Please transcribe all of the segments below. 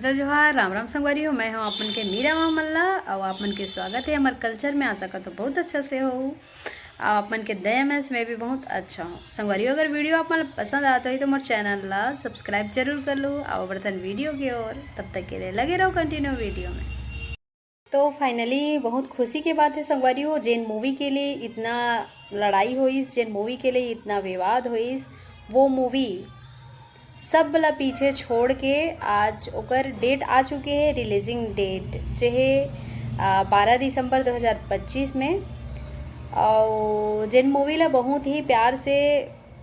जय जोहार राम राम संगवारी हो। मैं हूँ आपन के मीरा मल्ला और आपन के स्वागत है हमारे कल्चर में। आशा कर तो बहुत अच्छा से हो और आपन के दया में मैं भी बहुत अच्छा हूँ संगवारी। अगर वीडियो आप मन पसंद आता है तो हमारे चैनल ला सब्सक्राइब जरूर कर लो और बर्तन वीडियो की ओर। तब तक के लिए लगे रहो कंटिन्यू वीडियो में। तो फाइनली बहुत खुशी की बात है संगवारी हो, जिन मूवी के लिए इतना लड़ाई हुई, जिन मूवी के लिए इतना विवाद हुई, वो मूवी सब वाला पीछे छोड़ के आज ओकर डेट आ चुके हैं। रिलीजिंग डेट जो है 12 दिसंबर 2025 में। और जिन मूवी ला बहुत ही प्यार से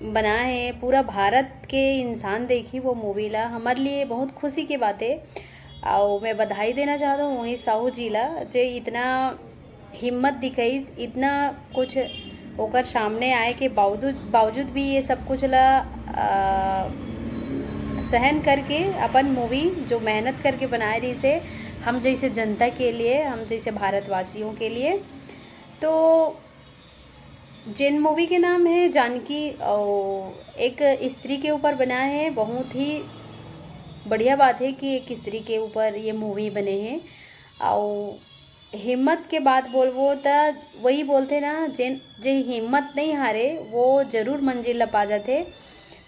बना है, पूरा भारत के इंसान देखी वो मूवी ला, हमारे लिए बहुत खुशी की बात है। और मैं बधाई देना चाहता हूँ वही साहू जी ला, जो इतना हिम्मत दिखाई, इतना कुछ ओकर सामने आए के बावजूद भी ये सब कुछ ला सहन करके अपन मूवी जो मेहनत करके बनाए रही से हम जैसे जनता के लिए, हम जैसे भारतवासियों के लिए। तो जिन मूवी के नाम है जानकी और एक स्त्री के ऊपर बना है। बहुत ही बढ़िया बात है कि एक स्त्री के ऊपर ये मूवी बने हैं। और हिम्मत के बात बोलबो तो वही बोलते ना, जिन जे हिम्मत नहीं हारे वो ज़रूर मंजिल ला पा जाते।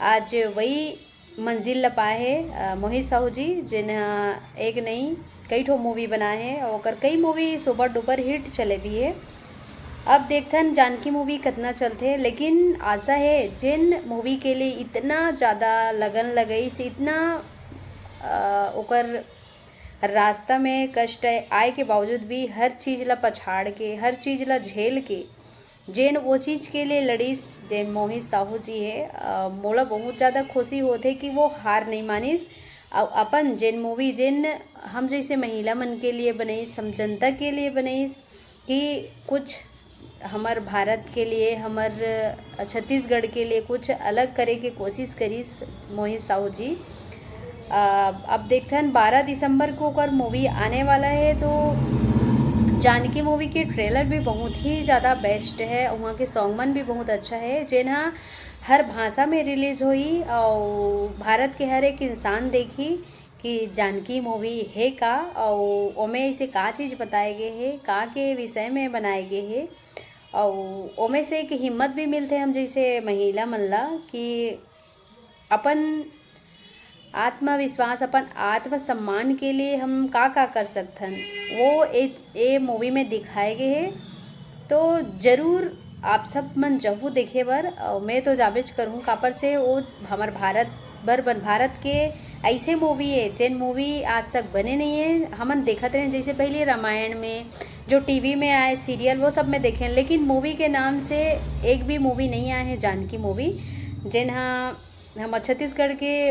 आज वही मंजिल ला पाए है मोहित साहू जी, जिन्हें एक नहीं कई ठो मूवी बनाए हैं और कई मूवी सुपर डुपर हिट चले भी है। अब देखथन जानकी मूवी कितना चलते है, लेकिन आशा है जिन मूवी के लिए इतना ज़्यादा लगन लगई से, इतना ओकर रास्ता में कष्ट आए के बावजूद भी हर चीज़ ला पछाड़ के, हर चीज़ ला झेल के जेन वो चीज़ के लिए लड़ीस, जेन मोहित साहू जी है, मोला बहुत ज़्यादा खुशी होते कि वो हार नहीं मानिस। और अपन जेन मूवी जेन हम जैसे महिला मन के लिए बनाईस, हम जनता के लिए बनाईस कि कुछ हमार भारत के लिए, हमार छत्तीसगढ़ के लिए कुछ अलग करे के कोशिश करीस मोहित साहू जी। अब देखते हैं 12 दिसंबर को अगर मूवी आने वाला है, तो जानकी मूवी के ट्रेलर भी बहुत ही ज़्यादा बेस्ट है। वहाँ के सॉन्गमन भी बहुत अच्छा है, जिन्हें हर भाषा में रिलीज़ हुई और भारत के हर एक इंसान देखी कि जानकी मूवी है का, और ओमे इसे का चीज़ बताए गए है, का के विषय में बनाए गए है। और ओमे से एक हिम्मत भी मिलते हम जैसे महिला मल्ला कि अपन आत्मविश्वास, अपन आत्मसम्मान के लिए हम का कर सकथन, वो ए मूवी में दिखाए गए हैं। तो ज़रूर आप सब मन जहू देखे बर, और मैं तो जाबेज करूँ कापर से वो हमार भारत के ऐसे मूवी है जिन मूवी आज तक बने नहीं है। हमन देखते रहे जैसे पहले रामायण में जो टीवी में आए सीरियल वो सब में देखें, लेकिन मूवी के नाम से एक भी मूवी नहीं आए हैं जानकी मूवी, जिन्हें हमारे छत्तीसगढ़ के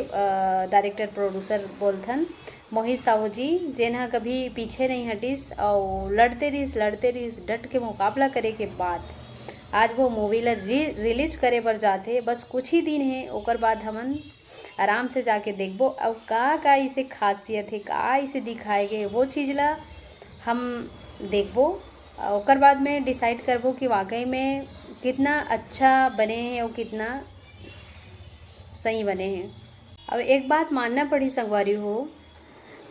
डायरेक्टर प्रोड्यूसर बोलथन मोहित साहू जी, जिन्हें कभी पीछे नहीं हटिस और लड़ते रहीस डट के मुकाबला करे के बाद आज वो मूवी ला रिलीज करे बर जाते। बस कुछ ही दिन है, ओकर बाद हमन आराम से जाके देखबो और का इसे खासियत है, का इसे दिखाए गए वो चीज़ ला हम देखबो। ओकर बाद में डिसाइड करबो कि वाकई में कितना अच्छा बने हैं और कितना सही बने हैं। अब एक बात मानना पड़ी संगवारी हो,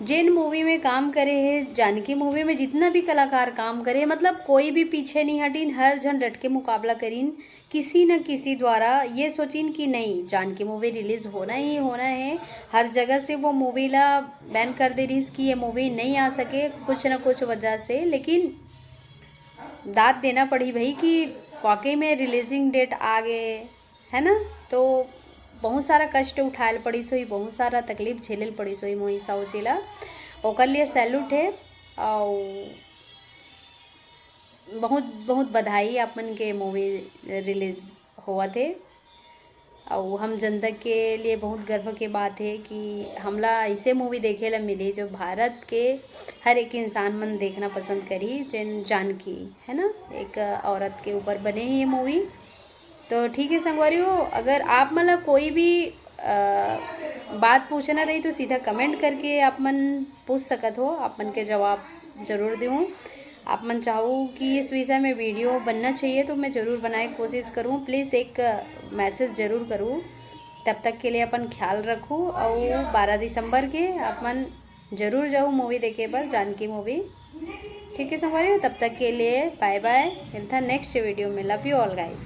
जिन मूवी में काम करे है, जानकी मूवी में जितना भी कलाकार काम करे, मतलब कोई भी पीछे नहीं हटिन, हर जन डट के मुकाबला करीन किसी न किसी द्वारा, ये सोचिन कि नहीं जानकी मूवी रिलीज होना ही होना है। हर जगह से वो मूवी ला बैन कर दे रही कि ये मूवी नहीं आ सके कुछ न कुछ वजह से, लेकिन दाद देना पड़ी भाई कि वाकई में रिलीजिंग डेट आ गए है ना। तो बहुत सारा कष्ट उठाए पड़ी सोई, बहुत सारा तकलीफ झेले पड़ी सोई मोहित साहू जी ला, ओकर लिए सैल्यूट है। और बहुत बहुत बधाई अपन के मूवी रिलीज हुआ थे। और हम जनता के लिए बहुत गर्व की बात है कि हमला ऐसे मूवी देखे ला मिली जो भारत के हर एक इंसान मन देखना पसंद करी, जिन जानकी है ना, एक औरत के ऊपर बने ही ये मूवी। तो ठीक है संगवारी हो, अगर आप मतलब कोई भी बात पूछना रही तो सीधा कमेंट करके आप मन पूछ सकत हो, आप मन के जवाब ज़रूर दूँ। आप मन चाहो कि इस विषय में वीडियो बनना चाहिए तो मैं ज़रूर बनाए कोशिश करूँ। प्लीज़ एक मैसेज ज़रूर करूँ। तब तक के लिए अपन ख्याल रखूँ और 12 दिसंबर के अपन ज़रूर जाओ मूवी देखे पर जानकी मूवी। ठीक है संगवारी, तब तक के लिए बाय बाय। मिलता है नेक्स्ट वीडियो में। Love you all guys.